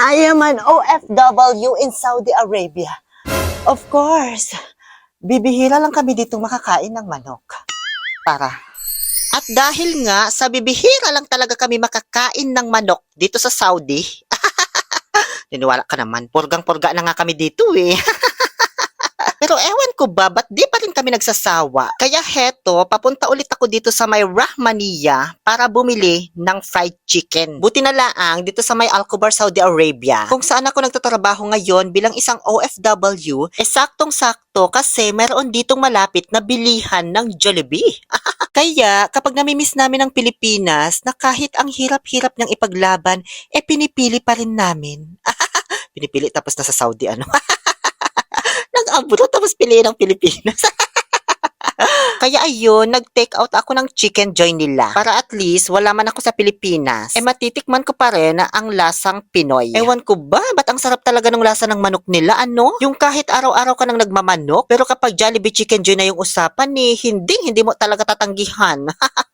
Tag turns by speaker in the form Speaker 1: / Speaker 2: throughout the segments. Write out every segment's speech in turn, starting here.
Speaker 1: I am an OFW in Saudi Arabia. Of course, bibihira lang kami dito makakain ng manok. At dahil nga sa bibihira lang talaga kami makakain ng manok dito sa Saudi, niniwala ka naman, purgang-purga na nga kami dito eh. Pero ewan ko ba, ba't di pa rin kami nagsasawa? Kaya heto, papunta ulit ako dito sa may Rahmaniya para bumili ng fried chicken. Buti na laang dito sa may Al-Khobar, Saudi Arabia. Kung saan ako nagtatrabaho ngayon bilang isang OFW, saktong-sakto kasi meron ditong malapit na bilihan ng Jollibee. Kaya kapag namimiss namin ang Pilipinas na kahit ang hirap-hirap niyang ipaglaban, pinipili pa rin namin. Pinipili tapos nasa Saudi ano? Nag-abroad tapos piliin ng Pilipinas. Kaya ayun, nag-take out ako ng chicken joy nila. Para at least, wala man ako sa Pilipinas, matitikman ko pa rin ang lasang Pinoy. Ewan ko ba, ba't ang sarap talaga ng lasa ng manok nila, ano? Yung kahit araw-araw ka nang nagmamanok, pero kapag Jollibee chicken joy na yung usapan hindi mo talaga tatanggihan.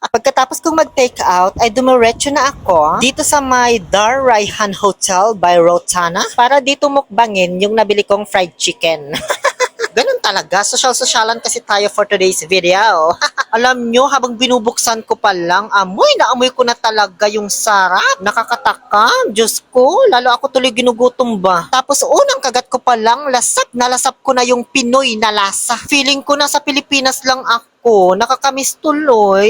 Speaker 1: Pagkatapos kong mag-take out, ay dumiretso na ako dito sa may Dar Raihan Hotel by Rotana para dito mukbangin yung nabili kong fried chicken. Ganun talaga, social-socialan kasi tayo for today's video. Alam nyo, habang binubuksan ko pa lang, amoy ko na talaga yung sarap. Nakakatakam, Diyos ko, lalo ako tuloy ginugutom ba. Tapos unang kagat ko pa lang, lasap ko na yung Pinoy na lasa. Feeling ko na sa Pilipinas lang ako, nakakamiss tuloy.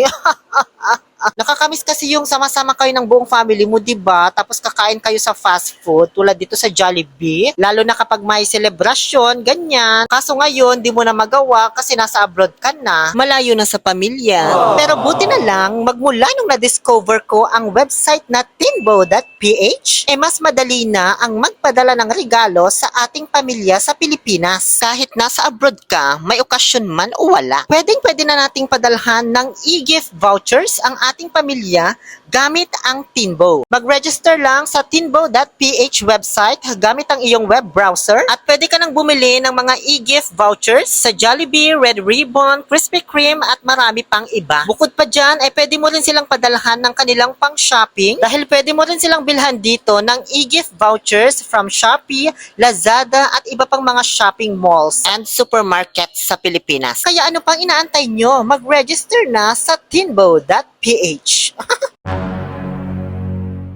Speaker 1: Nakakamiss kasi yung sama-sama kayo ng buong family mo, diba? Tapos kakain kayo sa fast food, tulad dito sa Jollibee. Lalo na kapag may selebrasyon, ganyan. Kaso ngayon, di mo na magawa kasi nasa abroad ka na. Malayo na sa pamilya. Pero buti na lang, magmula nung na-discover ko ang website na tinbo.ph, mas madali na ang magpadala ng regalo sa ating pamilya sa Pilipinas. Kahit nasa abroad ka, may okasyon man o wala. Pwede na nating padalhan ng e-gift vouchers ang ating pamilya gamit ang Tinbo. Mag-register lang sa tinbo.ph website gamit ang iyong web browser at pwede ka nang bumili ng mga e-gift vouchers sa Jollibee, Red Ribbon, Krispy Kreme at marami pang iba. Bukod pa dyan, ay pwede mo rin silang padalhan ng kanilang pang-shopping dahil pwede mo rin silang bilhan dito ng e-gift vouchers from Shopee, Lazada at iba pang mga shopping malls and supermarkets sa Pilipinas. Kaya ano pang inaantay nyo? Mag-register na sa tinbo.ph.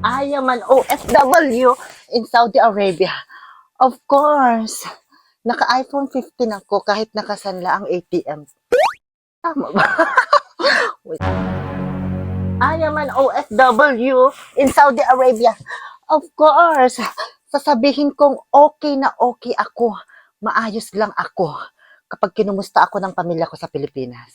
Speaker 1: I am an OFW in Saudi Arabia. Of course. Naka-iPhone 15 ako kahit nakasanla ang ATM. Tama ba? I am an OFW in Saudi Arabia. Of course. Sasabihin kong okay na okay ako. Maayos lang ako kapag kinumusta ako ng pamilya ko sa Pilipinas.